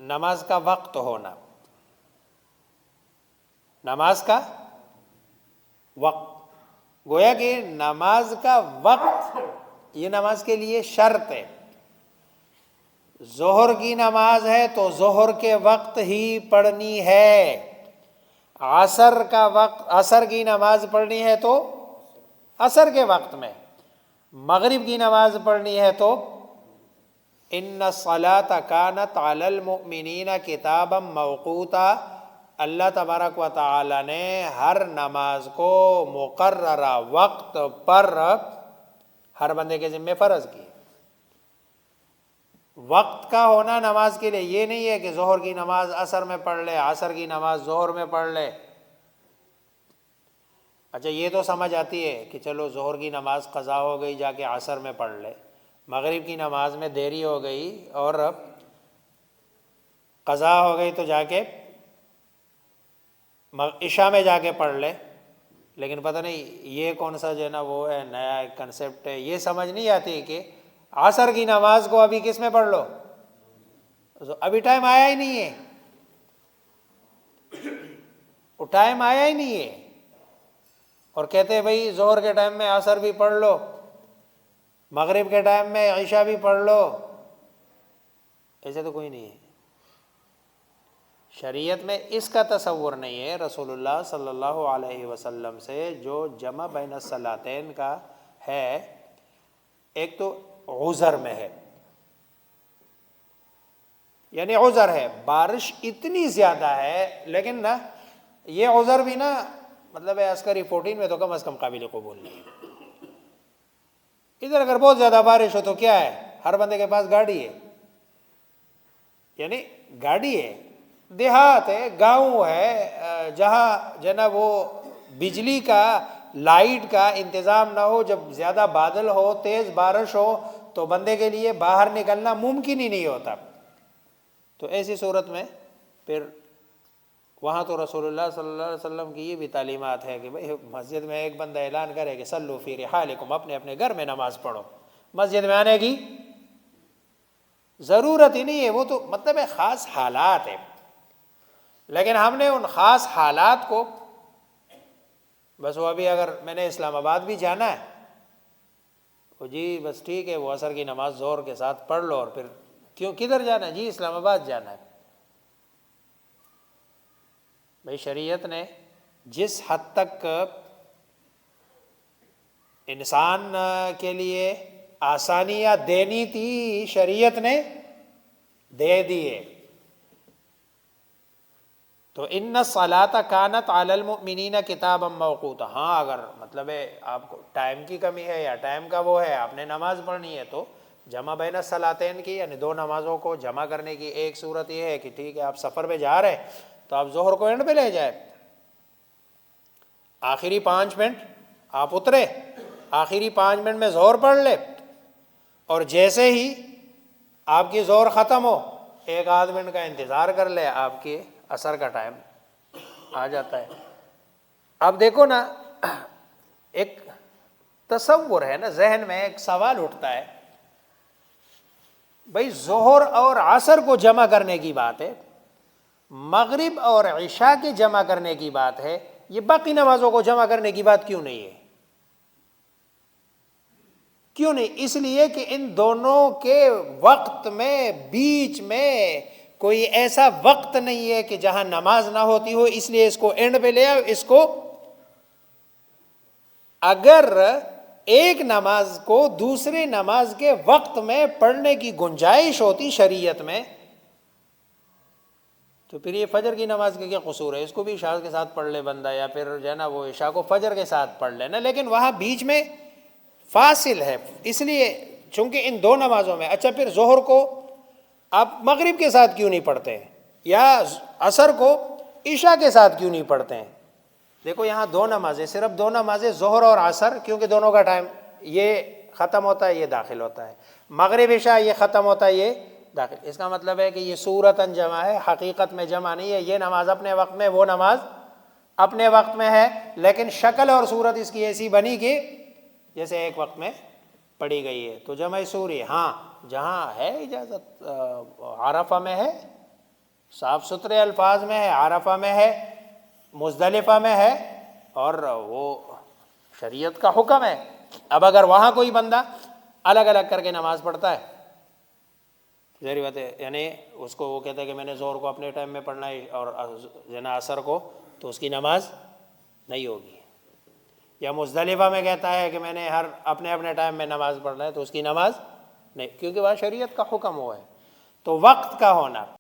نماز کا وقت ہونا، نماز کا وقت، گویا کہ نماز کا وقت یہ نماز کے لیے شرط ہے۔ ظہر کی نماز ہے تو ظہر کے وقت ہی پڑھنی ہے، عصر کا وقت، عصر کی نماز پڑھنی ہے تو عصر کے وقت میں، مغرب کی نماز پڑھنی ہے تو ان الصلاۃ کانت علی المؤمنین کتابا موقوتا، اللہ تبارک و تعالی نے ہر نماز کو مقررہ وقت پر ہر بندے کے ذمہ فرض کی۔ وقت کا ہونا نماز کے لیے یہ نہیں ہے کہ ظہر کی نماز عصر میں پڑھ لے، عصر کی نماز ظہر میں پڑھ لے۔ اچھا یہ تو سمجھ آتی ہے کہ چلو ظہر کی نماز قضا ہو گئی، جا کے عصر میں پڑھ لے، مغرب کی نماز میں دیری ہو گئی اور قضا ہو گئی تو جا کے عشاء میں جا کے پڑھ لے۔ لیکن پتہ نہیں یہ کون سا جو ہے نا وہ ہے نیا ایک کنسیپٹ ہے، یہ سمجھ نہیں آتی کہ عصر کی نماز کو ابھی کس میں پڑھ لو، ابھی ٹائم آیا ہی نہیں ہے، وہ ٹائم آیا ہی نہیں ہے، اور کہتے ہیں بھائی ظہر کے ٹائم میں عصر بھی پڑھ لو، مغرب کے ٹائم میں عشاء بھی پڑھ لو۔ ایسے تو کوئی نہیں ہے، شریعت میں اس کا تصور نہیں ہے۔ رسول اللہ صلی اللہ علیہ وسلم سے جو جمع بین الصلاتین کا ہے، ایک تو عذر میں ہے، یعنی عذر ہے، بارش اتنی زیادہ ہے، لیکن نا یہ عذر بھی نا مطلب ہے عسکری 14 میں تو کم از کم قابل قبول نہیں ہے۔ ادھر اگر بہت زیادہ بارش ہو تو کیا ہے، ہر بندے کے پاس گاڑی ہے، یعنی گاڑی ہے، دیہات ہے، گاؤں ہے، جہاں جناب وہ بجلی کا لائٹ کا انتظام نہ ہو، جب زیادہ بادل ہو، تیز بارش ہو تو بندے کے لیے باہر نکلنا ممکن ہی نہیں ہوتا۔ تو ایسی صورت میں پھر وہاں تو رسول اللہ صلی اللہ علیہ وسلم کی یہ بھی تعلیمات ہے کہ بھئی مسجد میں ایک بندہ اعلان کرے کہ صلوا فی رحالکم، اپنے اپنے گھر میں نماز پڑھو، مسجد میں آنے کی ضرورت ہی نہیں ہے۔ وہ تو مطلب ہے خاص حالات ہے، لیکن ہم نے ان خاص حالات کو بس وہ ابھی اگر میں نے اسلام آباد بھی جانا ہے وہ جی بس ٹھیک ہے، وہ عصر کی نماز زور کے ساتھ پڑھ لو، اور پھر کیوں کدھر جانا ہے، جی اسلام آباد جانا ہے۔ بھائی شریعت نے جس حد تک انسان کے لیے آسانیاں دینی تھی شریعت نے دے دیے۔ تو ان الصلاۃ کانت علی المؤمنین کتابا موقوتا، ہاں اگر مطلب ہے آپ کو ٹائم کی کمی ہے یا ٹائم کا وہ ہے، آپ نے نماز پڑھنی ہے تو جمع بین الصلاتین کی، یعنی دو نمازوں کو جمع کرنے کی ایک صورت یہ ہے کہ ٹھیک ہے آپ سفر پہ جا رہے تو آپ ظہر کو اینڈ پہ لے جائے، آخری 5 منٹ آپ اترے، آخری 5 منٹ میں ظہر پڑھ لے، اور جیسے ہی آپ کی ظہر ختم ہو 1 آدھ منٹ کا انتظار کر لے، آپ کے عصر کا ٹائم آ جاتا ہے۔ اب دیکھو نا ایک تصور ہے نا، ذہن میں ایک سوال اٹھتا ہے، بھئی ظہر اور عصر کو جمع کرنے کی بات ہے، مغرب اور عشاء کے جمع کرنے کی بات ہے، یہ باقی نمازوں کو جمع کرنے کی بات کیوں نہیں ہے؟ کیوں نہیں؟ اس لیے کہ ان دونوں کے وقت میں بیچ میں کوئی ایسا وقت نہیں ہے کہ جہاں نماز نہ ہوتی ہو، اس لیے اس کو اینڈ پہ لے آؤ۔ اس کو اگر ایک نماز کو دوسرے نماز کے وقت میں پڑھنے کی گنجائش ہوتی شریعت میں تو پھر یہ فجر کی نماز کا کیا قصور ہے، اس کو بھی عشاء کے ساتھ پڑھ لے بندہ، یا پھر جو ہے نا وہ عشاء کو فجر کے ساتھ پڑھ لینا، لیکن وہاں بیچ میں فاصل ہے، اس لیے چونکہ ان دو نمازوں میں۔ اچھا پھر ظہر کو آپ مغرب کے ساتھ کیوں نہیں پڑھتے ہیں، یا عصر کو عشاء کے ساتھ کیوں نہیں پڑھتے ہیں؟ دیکھو یہاں 2 نمازیں، صرف 2 نمازیں ظہر اور عصر، کیونکہ دونوں کا ٹائم یہ ختم ہوتا ہے یہ داخل ہوتا ہے، مغرب عشاء یہ ختم ہوتا ہے یہ داخل۔ اس کا مطلب ہے کہ یہ صورتاً جمع ہے، حقیقت میں جمع نہیں ہے، یہ نماز اپنے وقت میں، وہ نماز اپنے وقت میں ہے، لیکن شکل اور صورت اس کی ایسی بنی کہ جیسے ایک وقت میں پڑھی گئی ہے۔ تو جمع سوری ہاں جہاں ہے اجازت، عرفہ میں ہے صاف ستھرے الفاظ میں ہے، عرفہ میں ہے، مزدلفہ میں ہے، اور وہ شریعت کا حکم ہے۔ اب اگر وہاں کوئی بندہ الگ الگ کر کے نماز پڑھتا ہے، ظاہر بات ہے، یعنی اس کو وہ کہتا ہے کہ میں نے ظہر کو اپنے ٹائم میں پڑھنا ہے اور عصر کو، تو اس کی نماز نہیں ہوگی۔ یا مزدلفہ میں کہتا ہے کہ میں نے ہر اپنے اپنے ٹائم میں نماز پڑھنا ہے، تو اس کی نماز نہیں، کیونکہ وہاں شریعت کا حکم ہوا ہے۔ تو وقت کا ہونا